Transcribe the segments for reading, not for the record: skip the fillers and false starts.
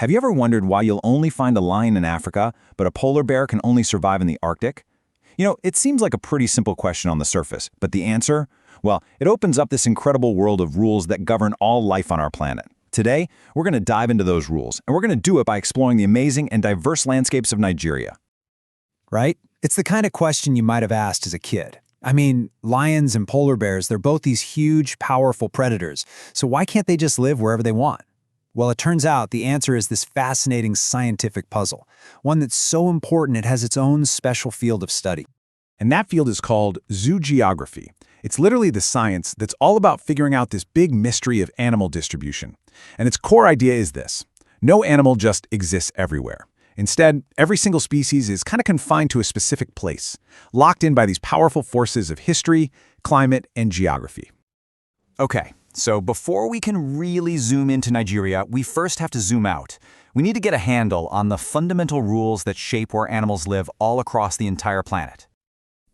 Have you ever wondered why you'll only find a lion in Africa, but a polar bear can only survive in the Arctic? It seems like a pretty simple question on the surface, but the answer? Well, it opens up this incredible world of rules that govern all life on our planet. Today, we're going to dive into those rules, and we're going to do it by exploring the amazing and diverse landscapes of Nigeria. Right? It's the kind of question you might have asked as a kid. I mean, lions and polar bears, they're both these huge, powerful predators, so why can't they just live wherever they want? Well, it turns out the answer is this fascinating scientific puzzle, one that's so important it has its own special field of study. And that field is called zoogeography. It's literally the science that's all about figuring out this big mystery of animal distribution. And its core idea is this: no animal just exists everywhere. Instead, every single species is kind of confined to a specific place, locked in by these powerful forces of history, climate, and geography. Okay, so before we can really zoom into Nigeria, we first have to zoom out. We need to get a handle on the fundamental rules that shape where animals live all across the entire planet.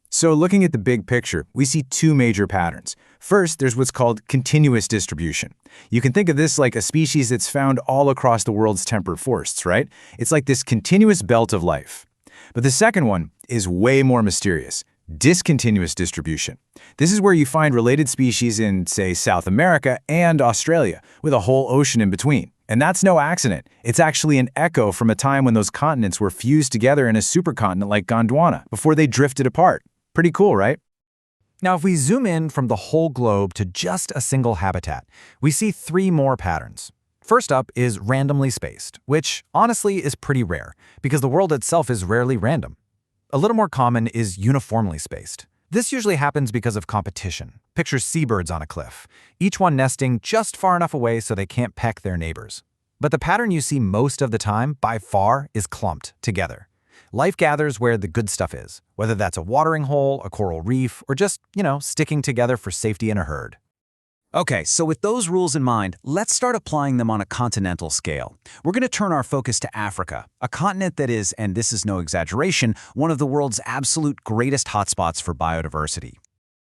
So looking at the big picture, we see two major patterns. First, there's what's called continuous distribution. You can think of this like a species that's found all across the world's temperate forests, right? It's like this continuous belt of life. But the second one is way more mysterious: discontinuous distribution. This is where you find related species in, say, South America and Australia, with a whole ocean in between. And that's no accident. It's actually an echo from a time when those continents were fused together in a supercontinent like Gondwana before they drifted apart. Pretty cool, right? Now, if we zoom in from the whole globe to just a single habitat, we see three more patterns. First up is randomly spaced, which honestly is pretty rare, because the world itself is rarely random. A little more common is uniformly spaced. This usually happens because of competition. Picture seabirds on a cliff, each one nesting just far enough away so they can't peck their neighbors. But the pattern you see most of the time, by far, is clumped together. Life gathers where the good stuff is, whether that's a watering hole, a coral reef, or just, sticking together for safety in a herd. Okay, so with those rules in mind, let's start applying them on a continental scale. We're going to turn our focus to Africa, a continent that is, and this is no exaggeration, one of the world's absolute greatest hotspots for biodiversity.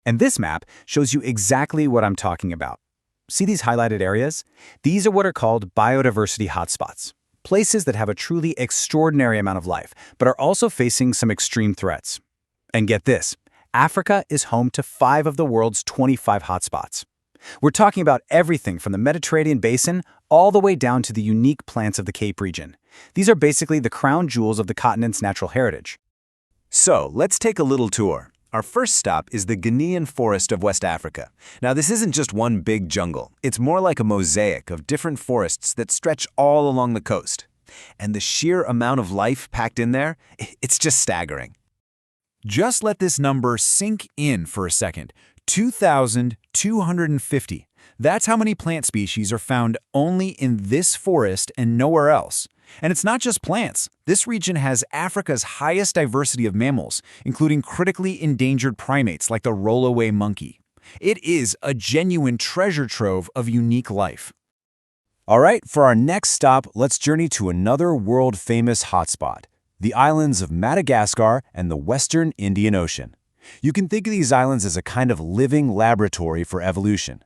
And this map shows you exactly what I'm talking about. See these highlighted areas? These are what are called biodiversity hotspots. Places that have a truly extraordinary amount of life, but are also facing some extreme threats. And get this, Africa is home to 5 of the world's 25 hotspots. We're talking about everything from the Mediterranean basin all the way down to the unique plants of the Cape region. These are basically the crown jewels of the continent's natural heritage. So, let's take a little tour. Our first stop is the Ghanaian forest of West Africa. Now, this isn't just one big jungle. It's more like a mosaic of different forests that stretch all along the coast. And the sheer amount of life packed in there, it's just staggering. Just let this number sink in for a second. 2,250. That's how many plant species are found only in this forest and nowhere else. And it's not just plants. This region has Africa's highest diversity of mammals, including critically endangered primates like the rollaway monkey. It is a genuine treasure trove of unique life. All right, for our next stop, let's journey to another world-famous hotspot, the islands of Madagascar and the Western Indian Ocean. You can think of these islands as a kind of living laboratory for evolution.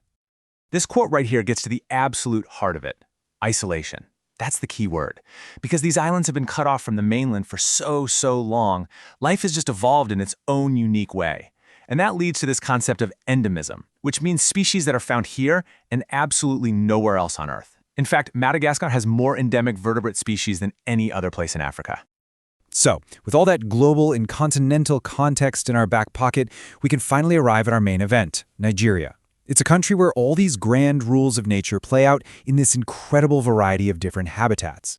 This quote right here gets to the absolute heart of it: isolation. That's the key word. Because these islands have been cut off from the mainland for so long, life has just evolved in its own unique way. And that leads to this concept of endemism, which means species that are found here and absolutely nowhere else on Earth. In fact, Madagascar has more endemic vertebrate species than any other place in Africa. So, with all that global and continental context in our back pocket, we can finally arrive at our main event, Nigeria. It's a country where all these grand rules of nature play out in this incredible variety of different habitats.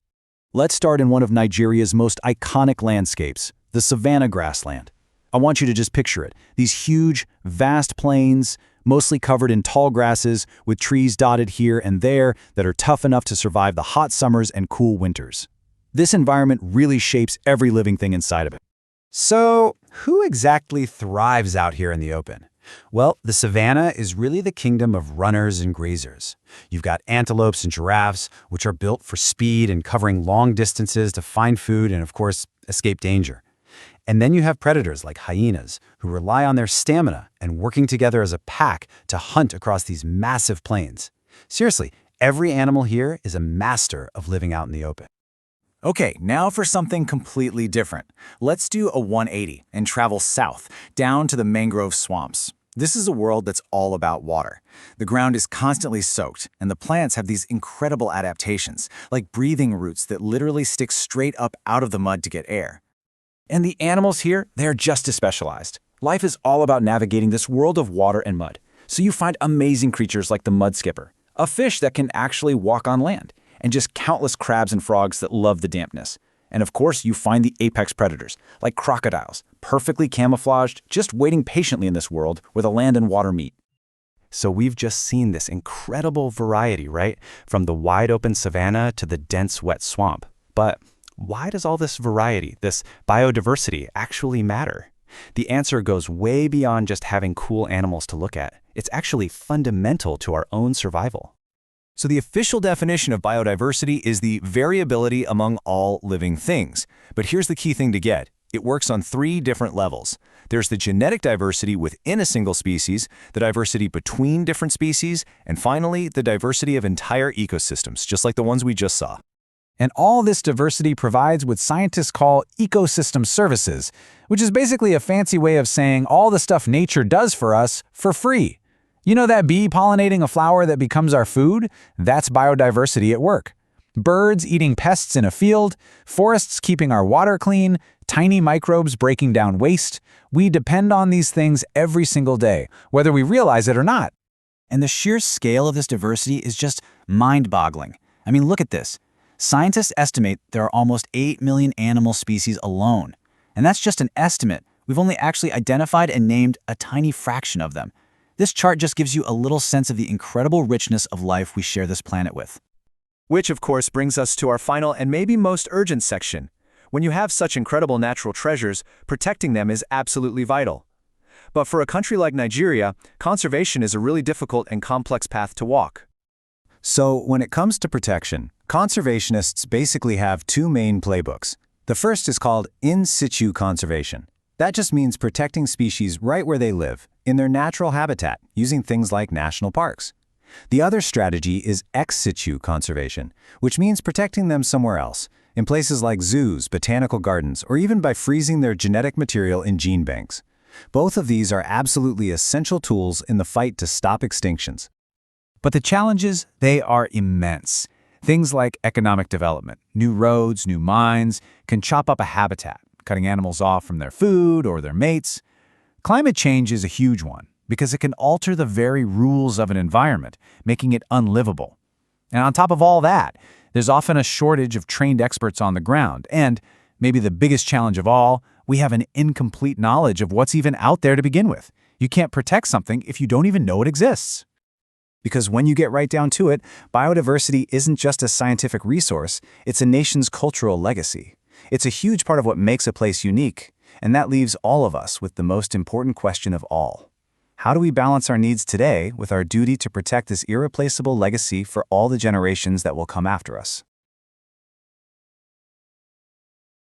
Let's start in one of Nigeria's most iconic landscapes, the savanna grassland. I want you to just picture it. These huge, vast plains, mostly covered in tall grasses, with trees dotted here and there that are tough enough to survive the hot summers and cool winters. This environment really shapes every living thing inside of it. So, who exactly thrives out here in the open? Well, the savanna is really the kingdom of runners and grazers. You've got antelopes and giraffes, which are built for speed and covering long distances to find food and, of course, escape danger. And then you have predators like hyenas, who rely on their stamina and working together as a pack to hunt across these massive plains. Seriously, Every animal here is a master of living out in the open. Okay, now for something completely different. Let's do a 180 and travel south, down to the mangrove swamps. This is a world that's all about water. The ground is constantly soaked, and the plants have these incredible adaptations, like breathing roots that literally stick straight up out of the mud to get air. And the animals here, they're just as specialized. Life is all about navigating this world of water and mud. So you find amazing creatures like the mud skipper, a fish that can actually walk on land, and just countless crabs and frogs that love the dampness. And of course, you find the apex predators, like crocodiles, perfectly camouflaged, just waiting patiently in this world where the land and water meet. So we've just seen this incredible variety, right? From the wide-open savanna to the dense, wet swamp. But why does all this variety, this biodiversity, actually matter? The answer goes way beyond just having cool animals to look at. It's actually fundamental to our own survival. So the official definition of biodiversity is the variability among all living things. But here's the key thing to get. It works on 3 different levels. There's the genetic diversity within a single species, the diversity between different species, and finally, the diversity of entire ecosystems, just like the ones we just saw. And all this diversity provides what scientists call ecosystem services, which is basically a fancy way of saying all the stuff nature does for us for free. You know that bee pollinating a flower that becomes our food? That's biodiversity at work. Birds eating pests in a field, forests keeping our water clean, tiny microbes breaking down waste. We depend on these things every single day, whether we realize it or not. And the sheer scale of this diversity is just mind-boggling. I mean, look at this. Scientists estimate there are almost 8 million animal species alone. And that's just an estimate. We've only actually identified and named a tiny fraction of them. This chart just gives you a little sense of the incredible richness of life we share this planet with. Which, of course, brings us to our final and maybe most urgent section. When you have such incredible natural treasures, protecting them is absolutely vital. But for a country like Nigeria, conservation is a really difficult and complex path to walk. So when it comes to protection, conservationists basically have 2 main playbooks. The first is called in situ conservation. That just means protecting species right where they live, in their natural habitat, using things like national parks. The other strategy is ex situ conservation, which means protecting them somewhere else, in places like zoos, botanical gardens, or even by freezing their genetic material in gene banks. Both of these are absolutely essential tools in the fight to stop extinctions. But the challenges, they are immense. Things like economic development, new roads, new mines, can chop up a habitat, cutting animals off from their food or their mates. Climate change is a huge one because it can alter the very rules of an environment, making it unlivable. And on top of all that, there's often a shortage of trained experts on the ground, and maybe the biggest challenge of all, we have an incomplete knowledge of what's even out there to begin with. You can't protect something if you don't even know it exists. Because when you get right down to it, biodiversity isn't just a scientific resource, it's a nation's cultural legacy. It's a huge part of what makes a place unique, and that leaves all of us with the most important question of all. How do we balance our needs today with our duty to protect this irreplaceable legacy for all the generations that will come after us?